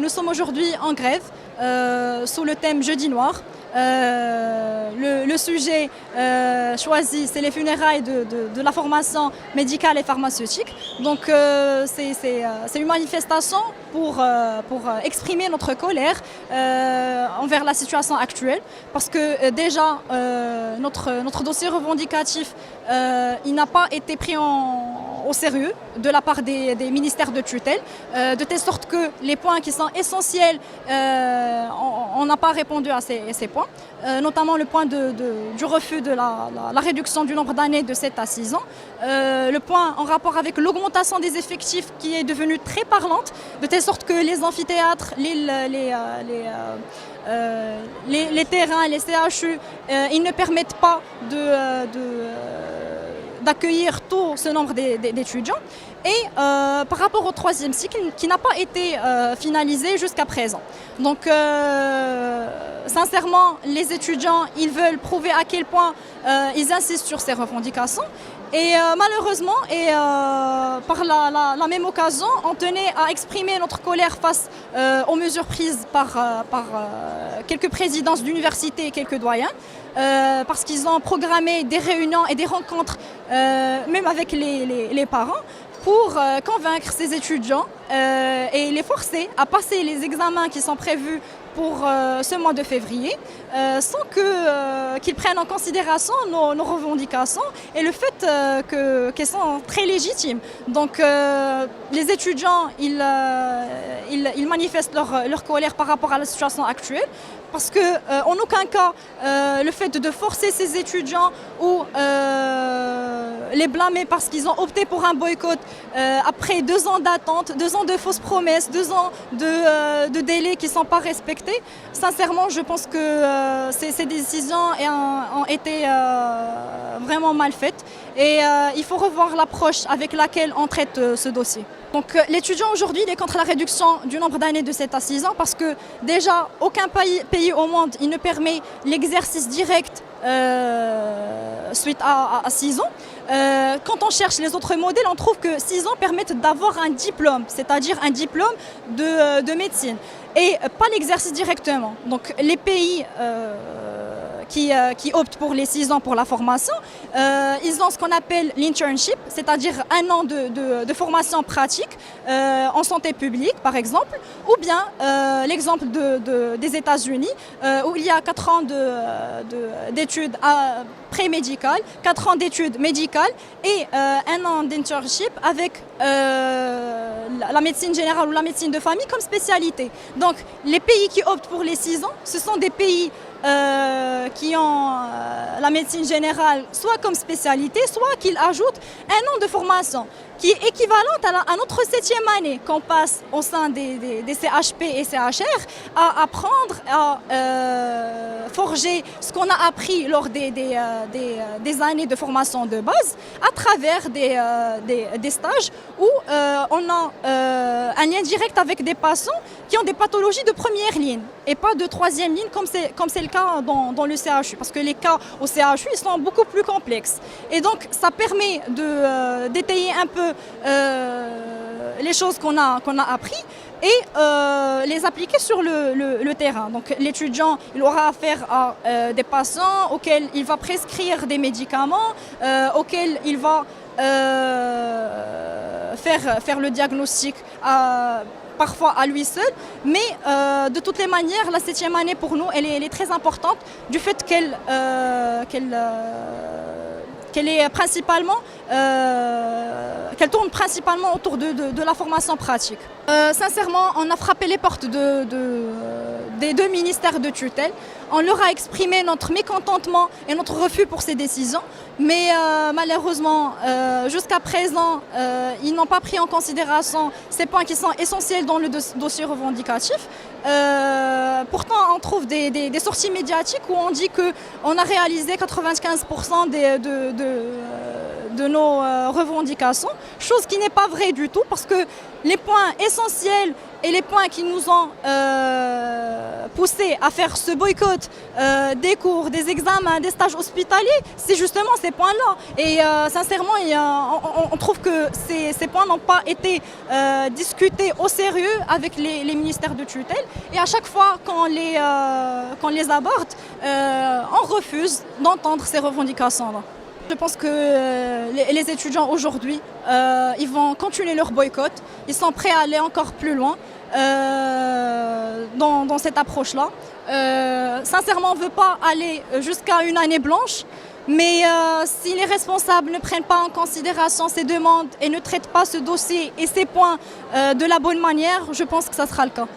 Nous sommes aujourd'hui en grève sous le thème Jeudi noir. Le sujet choisi, c'est les funérailles de la formation médicale et pharmaceutique. Donc c'est une manifestation pour exprimer notre colère envers la situation actuelle. Parce que déjà, notre dossier revendicatif, il n'a pas été pris au sérieux de la part des ministères de tutelle, de telle sorte que les points qui sont essentiels, on n'a pas répondu à ces points, notamment le point du refus de la réduction du nombre d'années de 7 à 6 ans, le point en rapport avec l'augmentation des effectifs qui est devenue très parlante, de telle sorte que les amphithéâtres, les terrains, les CHU, ils ne permettent pas d'accueillir tout ce nombre d'étudiants. Et par rapport au troisième cycle qui n'a pas été finalisé jusqu'à présent. Donc sincèrement, les étudiants, ils veulent prouver à quel point ils insistent sur ces revendications. Et malheureusement, par la même occasion, on tenait à exprimer notre colère face aux mesures prises par quelques présidences d'universités et quelques doyens, parce qu'ils ont programmé des réunions et des rencontres, même avec les parents, pour convaincre ces étudiants et les forcer à passer les examens qui sont prévus pour ce mois de février, sans qu'ils prennent en considération nos revendications et le fait qu'elles sont très légitimes. Donc les étudiants, ils manifestent leur colère par rapport à la situation actuelle, parce qu'en aucun cas, le fait de forcer ces étudiants ou les blâmer parce qu'ils ont opté pour un boycott après 2 ans d'attente, 2 ans de fausses promesses, 2 ans de délais qui ne sont pas respectés. Sincèrement, je pense que ces décisions ont été vraiment mal faites et il faut revoir l'approche avec laquelle on traite ce dossier. Donc l'étudiant aujourd'hui, il est contre la réduction du nombre d'années de 7 à 6 ans parce que déjà, aucun pays au monde il ne permet l'exercice direct suite à 6 ans. Quand on cherche les autres modèles, on trouve que 6 ans permettent d'avoir un diplôme, c'est-à-dire un diplôme de médecine, et pas l'exercice directement. Donc les pays qui optent pour les 6 ans pour la formation, ils ont ce qu'on appelle l'internship, c'est-à-dire 1 an de formation pratique en santé publique par exemple, ou bien l'exemple des États-Unis où il y a 4 ans d'études pré-médicales, 4 ans d'études médicales et 1 an d'internship avec la médecine générale ou la médecine de famille comme spécialité. Donc les pays qui optent pour les 6 ans, ce sont des pays qui ont la médecine générale soit comme spécialité, soit qu'ils ajoutent 1 an de formation qui est équivalente à notre 7e année qu'on passe au sein des CHP et CHR à apprendre à forger ce qu'on a appris lors des années de formation de base à travers des stages où on a un lien direct avec des patients qui ont des pathologies de première ligne et pas de 3e ligne comme c'est le cas dans le CHU, parce que les cas au CHU ils sont beaucoup plus complexes. Et donc ça permet d'étayer un peu les choses qu'on a appris et les appliquer sur le terrain. Donc l'étudiant, il aura affaire à des patients auxquels il va prescrire des médicaments, auxquels il va faire le diagnostic parfois à lui seul, mais de toutes les manières, la 7e année pour nous, elle est très importante du fait qu'elle tourne principalement autour de la formation pratique. Sincèrement, on a frappé les portes des 2 ministères de tutelle. On leur a exprimé notre mécontentement et notre refus pour ces décisions, mais malheureusement, jusqu'à présent, ils n'ont pas pris en considération ces points qui sont essentiels dans le dossier revendicatif. Pourtant, on trouve des sorties médiatiques où on dit qu'on a réalisé 95% de nos revendications, chose qui n'est pas vraie du tout parce que les points essentiels et les points qui nous ont poussés à faire ce boycott des cours, des examens, des stages hospitaliers, c'est justement ces points-là. Et sincèrement, on trouve que ces points n'ont pas été discutés au sérieux avec les ministères de tutelle. Et à chaque fois qu'on les aborde, on refuse d'entendre ces revendications-là. Je pense que les étudiants aujourd'hui, ils vont continuer leur boycott. Ils sont prêts à aller encore plus loin dans cette approche-là. Sincèrement, on ne veut pas aller jusqu'à une année blanche, mais si les responsables ne prennent pas en considération ces demandes et ne traitent pas ce dossier et ces points de la bonne manière, je pense que ça sera le cas.